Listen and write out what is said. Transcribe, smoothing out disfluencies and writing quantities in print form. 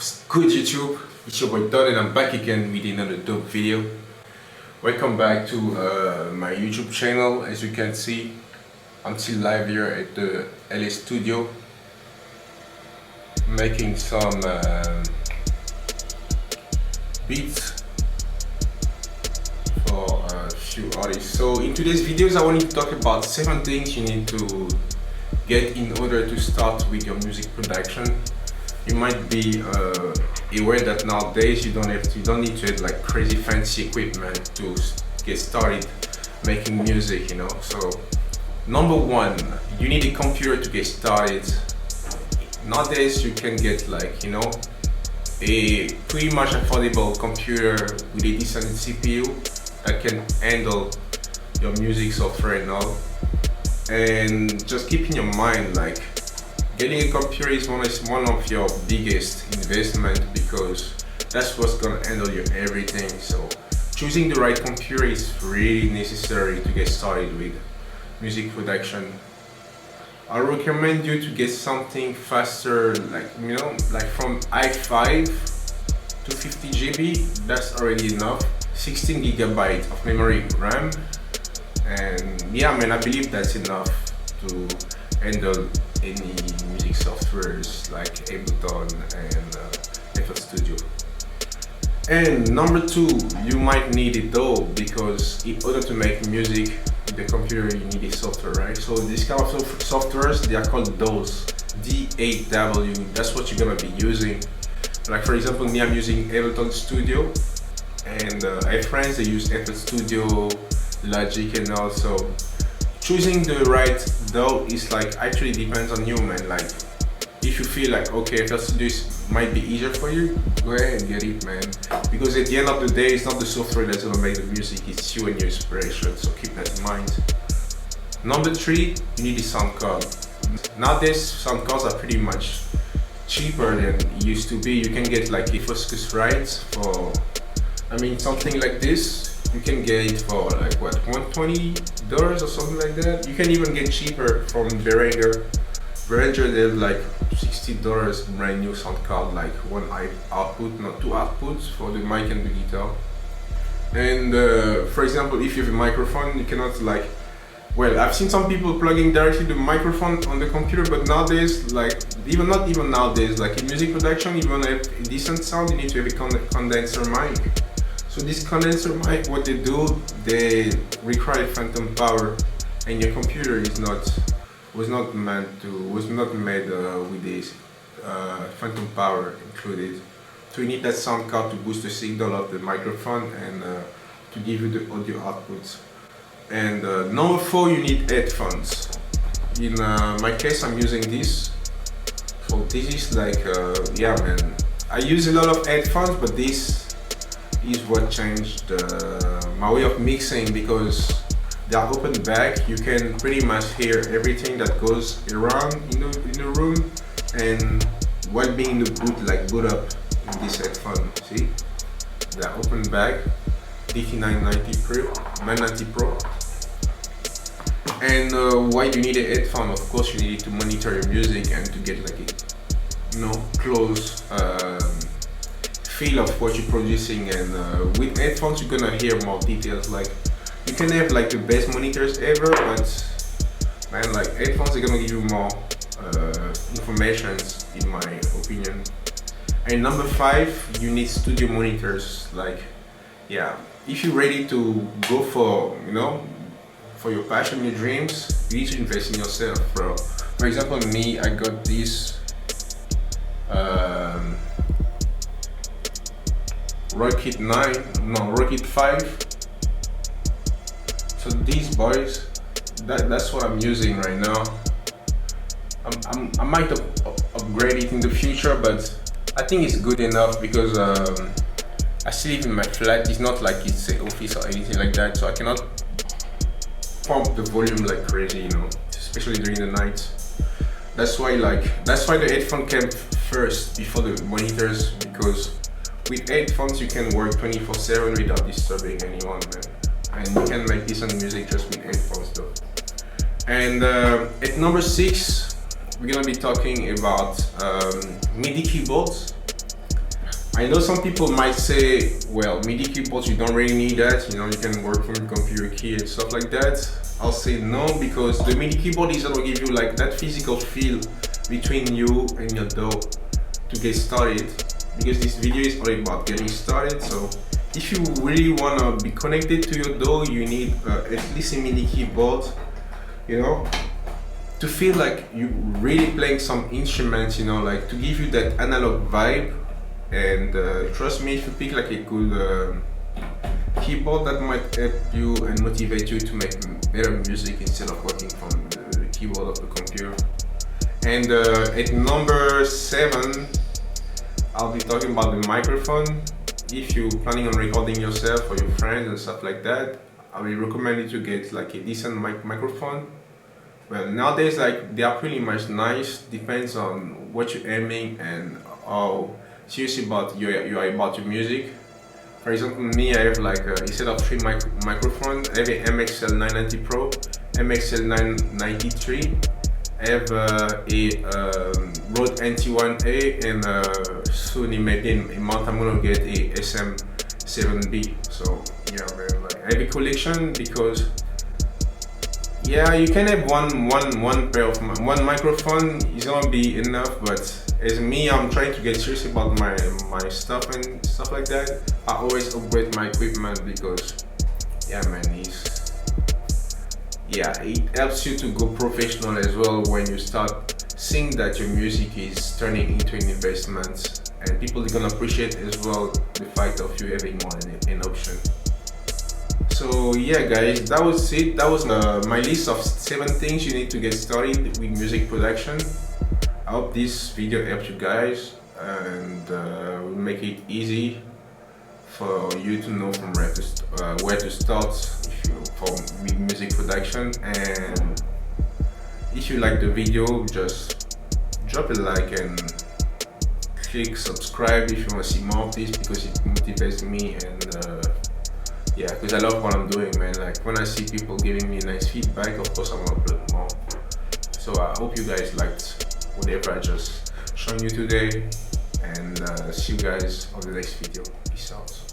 What's good YouTube? It's your boy Don and I'm back again with another dope video. Welcome back to my YouTube channel. As you can see, I'm still live here at the LA studio making some beats for a few artists. So in today's videos I wanted to talk about 7 things you need to get in order to start with your music production. You might be aware that nowadays you don't need to have like crazy fancy equipment to get started making music, you know. So number 1, you need a computer to get started. Nowadays you can get like, you know, a pretty much affordable computer with a decent CPU that can handle your music software and all. And just keep in your mind, like, getting a computer is one of your biggest investment because that's what's gonna handle your everything. So choosing the right computer is really necessary to get started with music production. I recommend you to get something faster, like, you know, like from i5 to 50 GB. That's already enough. 16 GB of memory RAM, and yeah, man, I believe that's enough to handle any music softwares like Ableton and FL Studio. And number 2, you might need it though, because in order to make music with the computer you need a software, right? So these kind of softwares, they are called DAWs, D-A-W. That's what you're gonna be using. Like for example, me, I'm using Ableton Studio, and I have friends that use FL Studio, Logic, and also choosing the right DAW is like actually depends on you, man. Like if you feel like okay, FL Studio might be easier for you, go ahead and get it, man. Because at the end of the day, it's not the software that's gonna make the music, it's you and your inspiration. So keep that in mind. Number 3, you need a sound card. Nowadays, sound cards are pretty much cheaper than it used to be. You can get like a Focusrite for, I mean, something like this. You can get it for like what, $120 or something like that. You can even get cheaper from Behringer. Behringer, they have like $60 brand new sound card, like one output, not 2 outputs for the mic and the guitar. And for example, if you have a microphone, you cannot like, well, I've seen some people plugging directly the microphone on the computer, but nowadays, like not even nowadays, like in music production, if you want to have a decent sound, you need to have a condenser mic. So this condenser mic, what they do, they require phantom power, and your computer was not made with this phantom power included. So you need that sound card to boost the signal of the microphone and to give you the audio outputs. And number 4, you need headphones. In my case, I'm using this. So this is like, yeah, man. I use a lot of headphones, but this is what changed my way of mixing, because they are open back. You can pretty much hear everything that goes around in the room, and while being in the boot, like boot up in this headphone. See, they are open back, DT990 Pro. And why do you need a headphone? Of course, you need it to monitor your music and to get like a, you know, close feel of what you're producing. And with headphones you're gonna hear more details. Like you can have like the best monitors ever, but man, like headphones are gonna give you more information, in my opinion. And number 5, you need studio monitors. Like, yeah, if you're ready to go for, you know, for your passion, your dreams, you need to invest in yourself, bro. For example, me, I got this Rocket 5. So these boys, that's what I'm using right now. I might upgrade it in the future, but I think it's good enough because I still live in my flat. It's not like it's an office or anything like that, so I cannot pump the volume like crazy, you know, especially during the night. That's why the headphone came first before the monitors, because with headphones you can work 24/7 without disturbing anyone, man. And you can make decent music just with headphones though. And at number 6, we're gonna be talking about MIDI keyboards. I know some people might say, well, MIDI keyboards, you don't really need that, you know, you can work from your computer key and stuff like that. I'll say no, because the MIDI keyboard is gonna give you like that physical feel between you and your DAW to get started, because this video is all about getting started. So if you really wanna be connected to your DAW, you need at least a MIDI keyboard, you know, to feel like you really playing some instruments, you know, like to give you that analog vibe. And trust me, if you pick like a good keyboard, that might help you and motivate you to make better music instead of working from the keyboard of the computer. And at number 7, I'll be talking about the microphone. If you're planning on recording yourself or your friends and stuff like that, I will recommend you to get like a decent microphone. Well, nowadays, like, they are pretty much nice. Depends on what you're aiming and how serious about you are about your music. For example, me, I have like instead of 3 microphones, I have a MXL 990 Pro, MXL 993. I have a Rode NT1A, and soon maybe in a month I'm gonna get a SM7B. So yeah, man, like, I have a collection because yeah, you can have one pair of one microphone is gonna be enough, but as me, I'm trying to get serious about my stuff and stuff like that. I always upgrade my equipment because yeah, man, it helps you to go professional as well when you start seeing that your music is turning into an investment, and people are gonna appreciate as well the fact of you having more than an option. So yeah, guys, that was it. That was my list of 7 things you need to get started with music production. I hope this video helps you guys and will make it easy for you to know from where to start with music production. And if you like the video, just drop a like and click subscribe if you want to see more of this, because it motivates me. And yeah, because I love what I'm doing, man. Like, when I see people giving me nice feedback, of course I want to upload more. So I hope you guys liked whatever I just shown you today, and see you guys on the next video. Peace out.